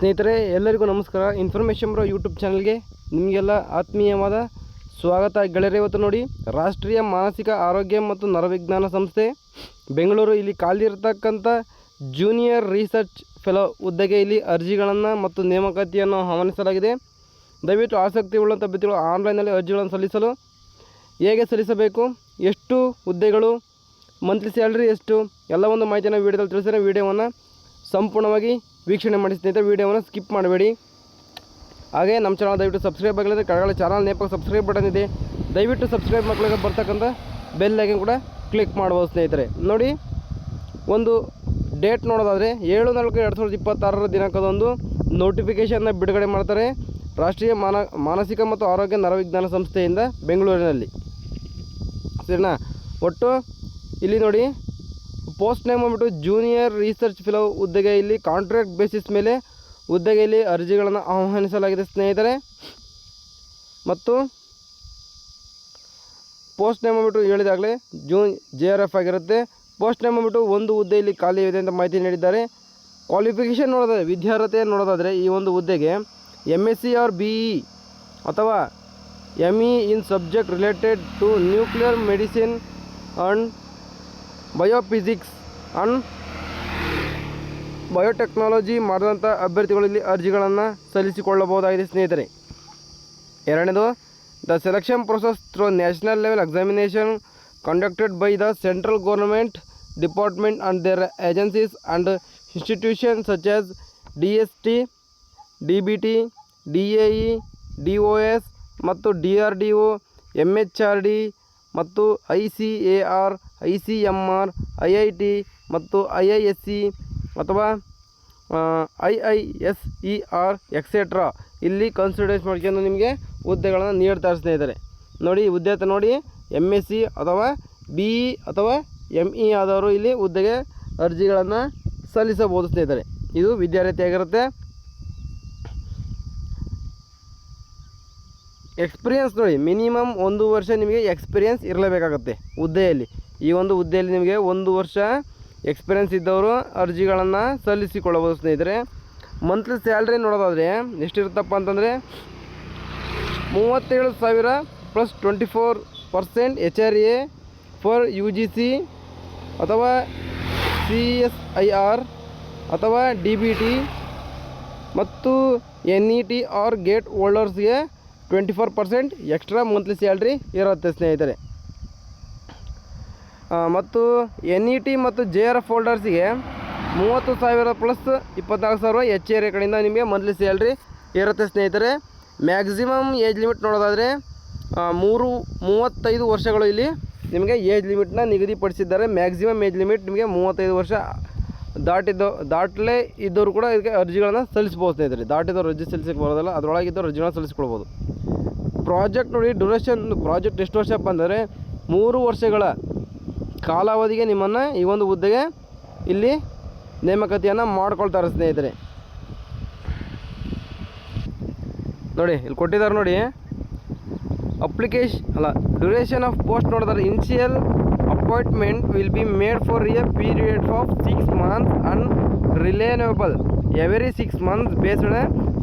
ಸ್ನೇಹಿತರೆ ಎಲ್ಲರಿಗೂ ನಮಸ್ಕಾರ. ಇನ್ಫಾರ್ಮೇಷನ್ ಬ್ರೋ ಯೂಟ್ಯೂಬ್ ಚಾನಲ್ಗೆ ನಿಮಗೆಲ್ಲ ಆತ್ಮೀಯವಾದ ಸ್ವಾಗತ ಗೆಳೆಯರೆ. ಇವತ್ತು ನೋಡಿ, ರಾಷ್ಟ್ರೀಯ ಮಾನಸಿಕ ಆರೋಗ್ಯ ಮತ್ತು ನರವಿಜ್ಞಾನ ಸಂಸ್ಥೆ ಬೆಂಗಳೂರು ಇಲ್ಲಿ ಖಾಲಿ ಇರತಕ್ಕಂಥ ಜೂನಿಯರ್ ರಿಸರ್ಚ್ ಫೆಲೋ ಹುದ್ದೆಗೆ ಇಲ್ಲಿ ಅರ್ಜಿಗಳನ್ನು ಮತ್ತು ನೇಮಕಾತಿಯನ್ನು ಆಹ್ವಾನಿಸಲಾಗಿದೆ. ದಯವಿಟ್ಟು ಆಸಕ್ತಿ ಉಳ್ಳಂಥ ಅಭ್ಯರ್ಥಿಗಳು ಆನ್ಲೈನಲ್ಲಿ ಅರ್ಜಿಗಳನ್ನು ಸಲ್ಲಿಸಲು ಹೇಗೆ ಸಲ್ಲಿಸಬೇಕು, ಎಷ್ಟು ಹುದ್ದೆಗಳು, ಮಂತ್ಲಿ ಸ್ಯಾಲ್ರಿ ಎಷ್ಟು, ಎಲ್ಲ ಒಂದು ಮಾಹಿತಿಯನ್ನು ವೀಡಿಯೋದಲ್ಲಿ ತಿಳಿಸಿದರೆ ವಿಡಿಯೋವನ್ನು ಸಂಪೂರ್ಣವಾಗಿ ವೀಕ್ಷಣೆ ಮಾಡಿ ಸ್ನೇಹಿತರೆ. ವೀಡಿಯೋವನ್ನು ಸ್ಕಿಪ್ ಮಾಡಬೇಡಿ. ಹಾಗೆ ನಮ್ಮ ಚಾನಲ್ ದಯವಿಟ್ಟು ಸಬ್ಸ್ಕ್ರೈಬ್ ಆಗಲಿದೆ. ಕೆಳಗಡೆ ಚಾನಲ್ ನೇಪಾಗ ಸಬ್ಸ್ಕ್ರೈಬ್ ಬಟನ್ ಇದೆ, ದಯವಿಟ್ಟು ಸಬ್ಸ್ಕ್ರೈಬ್ ಮಕ್ಕಳಿಗೆ ಬರ್ತಕ್ಕಂಥ ಬೆಲ್ ಐಕನ್ ಕೂಡ ಕ್ಲಿಕ್ ಮಾಡ್ಬೋದು ಸ್ನೇಹಿತರೆ. ನೋಡಿ, ಒಂದು ಡೇಟ್ ನೋಡೋದಾದರೆ 7/4/2026 ದಿನಾಂಕದೊಂದು ನೋಟಿಫಿಕೇಷನ್ನ ಬಿಡುಗಡೆ ಮಾಡ್ತಾರೆ ರಾಷ್ಟ್ರೀಯ ಮಾನಸಿಕ ಮತ್ತು ಆರೋಗ್ಯ ನರವಿಜ್ಞಾನ ಸಂಸ್ಥೆಯಿಂದ ಬೆಂಗಳೂರಿನಲ್ಲಿ. ಸರಿನಾ? ಒಟ್ಟು ಇಲ್ಲಿ ನೋಡಿ, ಪೋಸ್ಟ್ ನೇಮ್ ಬಂದ್ಬಿಟ್ಟು ಜೂನಿಯರ್ ರಿಸರ್ಚ್ ಫೆಲೋ ಹುದ್ದೆಗೆ ಇಲ್ಲಿ ಕಾಂಟ್ರಾಕ್ಟ್ ಬೇಸಿಸ್ ಮೇಲೆ ಹುದ್ದೆಗೆ ಇಲ್ಲಿ ಅರ್ಜಿಗಳನ್ನು ಆಹ್ವಾನಿಸಲಾಗಿದೆ ಸ್ನೇಹಿತರೆ. ಮತ್ತು ಪೋಸ್ಟ್ ನೇಮ್ ಬಂದ್ಬಿಟ್ಟು ಹೇಳಿದಾಗಲೇ JRF ಆಗಿರುತ್ತೆ. ಪೋಸ್ಟ್ ನೇಮ್ ಬಂದ್ಬಿಟ್ಟು ಒಂದು ಹುದ್ದೆಯಲ್ಲಿ ಖಾಲಿ ಇದೆ ಅಂತ ಮಾಹಿತಿ ನೀಡಿದ್ದಾರೆ. ಕ್ವಾಲಿಫಿಕೇಷನ್ ನೋಡೋದಾದರೆ, ವಿದ್ಯಾರ್ಹತೆ ನೋಡೋದಾದರೆ ಈ ಒಂದು ಹುದ್ದೆಗೆ MSc ಆರ್ BE ಅಥವಾ ME in subject related to nuclear medicine and biophysics and biotechnology ಮಾಡಿದಂಥ ಅಭ್ಯರ್ಥಿಗಳು ಇಲ್ಲಿ ಅರ್ಜಿಗಳನ್ನು ಸಲ್ಲಿಸಿಕೊಳ್ಳಬಹುದಾಗಿದೆ ಸ್ನೇಹಿತರೆ. ಎರಡನೇದು, the selection process through national level examination conducted by the central government department and their agencies and institution such as DST, DBT, DAE, DOS ಮತ್ತು DRDO, MHRD ಮತ್ತು ICAR, ICMR, IIT ಮತ್ತು IISc ಅಥವಾ IISER ಎಕ್ಸೆಟ್ರಾ ಇಲ್ಲಿ consideration ಮಾಡ್ಕೊಂಡು ನಿಮಗೆ ಹುದ್ದೆಗಳನ್ನು ನೀಡ್ತಾರೆ ಸ್ನೇಹಿತರೆ. ನೋಡಿ, ವಿದ್ಯಾರ್ಥಿ ನೋಡಿ MSc ಅಥವಾ BE ಅಥವಾ ME ಆದವರು ಇಲ್ಲಿ ಹುದ್ದೆಗೆ ಅರ್ಜಿಗಳನ್ನು ಸಲ್ಲಿಸಬಹುದು ಸ್ನೇಹಿತರೆ. ಇದು ವಿದ್ಯಾರ್ಥಿಯಾಗಿರುತ್ತೆ. ಎಕ್ಸ್ಪೀರಿಯನ್ಸ್ ನೋಡಿ, ಮಿನಿಮಮ್ 1 ವರ್ಷ ನಿಮಗೆ ಎಕ್ಸ್ಪೀರಿಯನ್ಸ್ ಇರಲೇಬೇಕಾಗುತ್ತೆ ಹುದ್ದೆಯಲ್ಲಿ. ಈ ಒಂದು ಹುದ್ದೆಯಲ್ಲಿ ನಿಮಗೆ 1 ವರ್ಷ ಎಕ್ಸ್ಪೀರಿಯನ್ಸ್ ಇದ್ದವರು ಅರ್ಜಿಗಳನ್ನು ಸಲ್ಲಿಸಿಕೊಳ್ಳಬಹುದು ಸ್ನೇಹಿತರೆ. ಮಂತ್ಲಿ ಸ್ಯಾಲ್ರಿ ನೋಡೋದಾದರೆ ಎಷ್ಟಿರುತ್ತಪ್ಪ ಅಂತಂದರೆ 37,000 ಪ್ಲಸ್ 24% HRA ಫಾರ್ UGC ಅಥವಾ CSIR ಅಥವಾ DBT ಮತ್ತು NET ಆರ್ ಗೇಟ್ ಹೋಲ್ಡರ್ಸ್ಗೆ 24% ಎಕ್ಸ್ಟ್ರಾ ಮಂತ್ಲಿ ಸ್ಯಾಲ್ರಿ ಇರುತ್ತೆ ಸ್ನೇಹಿತರೆ. ಮತ್ತು NET ಮತ್ತು JRF ಹೋಲ್ಡರ್ಸಿಗೆ 30,000 ಪ್ಲಸ್ 24,000 HRA ಕಡೆಯಿಂದ ನಿಮಗೆ ಮಂತ್ಲಿ ಸ್ಯಾಲ್ರಿ ಇರುತ್ತೆ ಸ್ನೇಹಿತರೆ. ಮ್ಯಾಕ್ಸಿಮಮ್ ಏಜ್ ಲಿಮಿಟ್ ನೋಡೋದಾದರೆ 35 ವರ್ಷಗಳು ಇಲ್ಲಿ ನಿಮಗೆ ಏಜ್ ಲಿಮಿಟ್ನ ನಿಗದಿಪಡಿಸಿದ್ದಾರೆ. ಮ್ಯಾಕ್ಸಿಮಮ್ ಏಜ್ ಲಿಮಿಟ್ ನಿಮಗೆ 35 ವರ್ಷ ದಾಟಲೇ ಇದ್ದವರು ಕೂಡ ಇದಕ್ಕೆ ಅರ್ಜಿಗಳನ್ನು ಸಲ್ಲಿಸ್ಬೋದು ಸ್ನೇಹಿತರೆ. ದಾಟಿದವರು ಅರ್ಜಿ ಸಲ್ಲಿಸಕ್ಕೆ ಬರೋದಲ್ಲ, ಅದರೊಳಗಿದ್ದವರು ಅರ್ಜಿಗಳನ್ನು ಸಲ್ಲಿಸ್ಕೊಳ್ಬೋದು. ಪ್ರಾಜೆಕ್ಟ್ ನೋಡಿ, ಡ್ಯೂರೇಷನ್ ಪ್ರಾಜೆಕ್ಟ್ ಎಷ್ಟು ವರ್ಷಪ್ಪ ಅಂದರೆ 3 ವರ್ಷಗಳ ಕಾಲಾವಧಿಗೆ ನಿಮ್ಮನ್ನು ಈ ಒಂದು ಹುದ್ದೆಗೆ ಇಲ್ಲಿ ನೇಮಕಾತಿಯನ್ನು ಮಾಡ್ಕೊಳ್ತಾರೆ ಸ್ನೇಹಿತರೆ. ನೋಡಿ, ಇಲ್ಲಿ ಕೊಟ್ಟಿದ್ದಾರೆ ನೋಡಿ, ಡ್ಯೂರೇಷನ್ ಆಫ್ ಪೋಸ್ಟ್ ನೋಡಿದ್ರೆ initial appointment will be made for a period of 6 months and renewable every 6 months based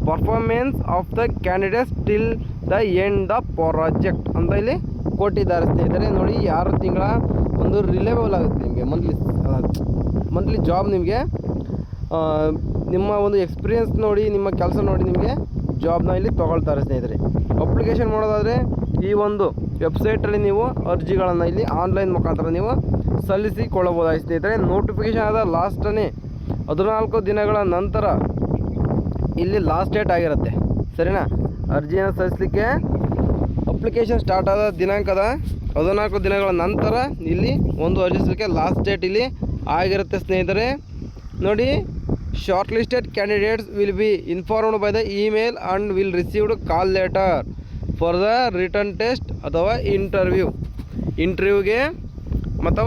performance of the candidates till the end of project ಅಂತ ಇಲ್ಲಿ ಕೊಟ್ಟಿದ್ದಾರೆ ಸ್ನೇಹಿತರೆ. ನೋಡಿ, 6 ತಿಂಗಳ ಒಂದು ರಿಲೇಬಲ್ ಆಗುತ್ತೆ ನಿಮಗೆ ಮಂತ್ಲಿ ಜಾಬ್. ನಿಮಗೆ ನಿಮ್ಮ ಒಂದು ಎಕ್ಸ್ಪೀರಿಯನ್ಸ್ ನೋಡಿ, ನಿಮ್ಮ ಕೆಲಸ ನೋಡಿ ನಿಮಗೆ ಜಾಬ್ನ ಇಲ್ಲಿ ತೊಗೊಳ್ತಾರೆ ಸ್ನೇಹಿತರೆ. ಅಪ್ಲಿಕೇಶನ್ ಮಾಡೋದಾದರೆ ಈ ಒಂದು ವೆಬ್ಸೈಟಲ್ಲಿ ನೀವು ಅರ್ಜಿಗಳನ್ನು ಇಲ್ಲಿ ಆನ್ಲೈನ್ ಮುಖಾಂತರ ನೀವು ಸಲ್ಲಿಸಿಕೊಳ್ಳಬಹುದಾಗಿ ಸ್ನೇಹಿತರೆ. ನೋಟಿಫಿಕೇಷನ್ ಆದ ಲಾಸ್ಟನೇ 14 ದಿನಗಳ ನಂತರ ಇಲ್ಲಿ ಲಾಸ್ಟ್ ಡೇಟ್ ಆಗಿರುತ್ತೆ. ಸರಿನಾ? ಅರ್ಜಿಯನ್ನು ಸಲ್ಲಿಸಲಿಕ್ಕೆ ಅಪ್ಲಿಕೇಶನ್ ಸ್ಟಾರ್ಟ್ ಆದ ದಿನಾಂಕದ 14 ದಿನಗಳ ನಂತರ ಇಲ್ಲಿ ಒಂದು ಅರ್ಜಿ ಸಲ್ಲಿಸಲಿಕ್ಕೆ ಲಾಸ್ಟ್ ಡೇಟ್ ಇಲ್ಲಿ ಆಗಿರುತ್ತೆ ಸ್ನೇಹಿತರೆ. ನೋಡಿ, short listed candidates will be informed by the email and will received call letter for the return test ಅಥವಾ ಇಂಟರ್ವ್ಯೂಗೆ ಮತ್ತು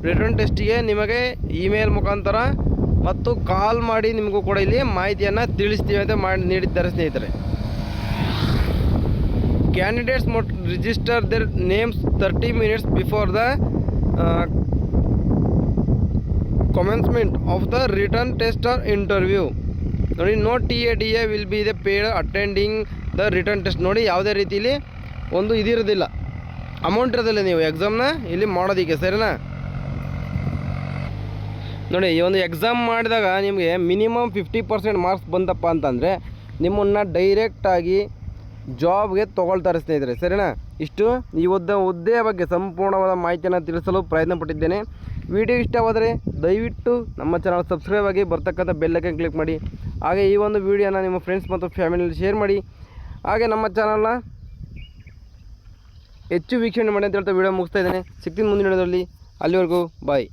ರಿಟರ್ನ್ ಟೆಸ್ಟಿಗೆ ನಿಮಗೆ ಇಮೇಲ್ ಮುಖಾಂತರ ಮತ್ತು ಕಾಲ್ ಮಾಡಿ ನಿಮಗೂ ಕೂಡ ಇಲ್ಲಿ ಮಾಹಿತಿಯನ್ನು ತಿಳಿಸ್ತೀವಿ ಅಂತ ನೀಡಿದ್ದಾರೆ ಸ್ನೇಹಿತರೆ. Candidates register their names 30 minutes before the commencement of the written test or interview. ನೋಡಿ no TA will be the paid attending the return test. ನೋಡಿ ಯಾವುದೇ ರೀತಿಯಲ್ಲಿ ಒಂದು ಇದಿರೋದಿಲ್ಲ, ಅಮೌಂಟ್ ಇರೋದಿಲ್ಲ ನೀವು ಎಕ್ಸಾಮ್ನ ಇಲ್ಲಿ ಮಾಡೋದಕ್ಕೆ, ಸರಿನಾ. ನೋಡಿ ಈ ಒಂದು ಎಕ್ಸಾಮ್ ಮಾಡಿದಾಗ ನಿಮಗೆ ಮಿನಿಮಮ್ 50% ಮಾರ್ಕ್ಸ್ ಬಂದಪ್ಪ ಅಂತಂದರೆ ನಿಮ್ಮನ್ನು ಡೈರೆಕ್ಟಾಗಿ ಜಾಬ್ಗೆ ತೊಗೊಳ್ತಾರೆ ಸ್ನೇಹಿತರೆ, ಸರಿನಾ. ಇಷ್ಟು ಈ ಹುದ್ದೆಯ ಬಗ್ಗೆ ಸಂಪೂರ್ಣವಾದ ಮಾಹಿತಿಯನ್ನು ತಿಳಿಸಲು ಪ್ರಯತ್ನ ಪಟ್ಟಿದ್ದೇನೆ. ವಿಡಿಯೋ ಇಷ್ಟವಾದರೆ ದಯವಿಟ್ಟು ನಮ್ಮ ಚಾನಲ್ ಸಬ್ಸ್ಕ್ರೈಬ್ ಆಗಿ, ಬರ್ತಕ್ಕಂಥ ಬೆಲ್ ಐಕಾನ್ ಕ್ಲಿಕ್ ಮಾಡಿ. ಹಾಗೆ ಈ ಒಂದು ವಿಡಿಯೋನ ನಿಮ್ಮ ಫ್ರೆಂಡ್ಸ್ ಮತ್ತು ಫ್ಯಾಮಿಲಿಯಲ್ಲಿ ಶೇರ್ ಮಾಡಿ. ಹಾಗೆ ನಮ್ಮ ಚಾನಲ್ನ ಹೆಚ್ಚು ವೀಕ್ಷಣೆ ಮಾಡಿ ಅಂತ ಹೇಳ್ತಾ ವಿಡಿಯೋ ಮುಗಿಸ್ತಾ ಇದ್ದೇನೆ. ಸಿಗ್ತೀನಿ ಮುಂದಿನ ವಿಡಿಯೋದಲ್ಲಿ. ಅಲ್ಲಿವರೆಗೂ ಬಾಯ್.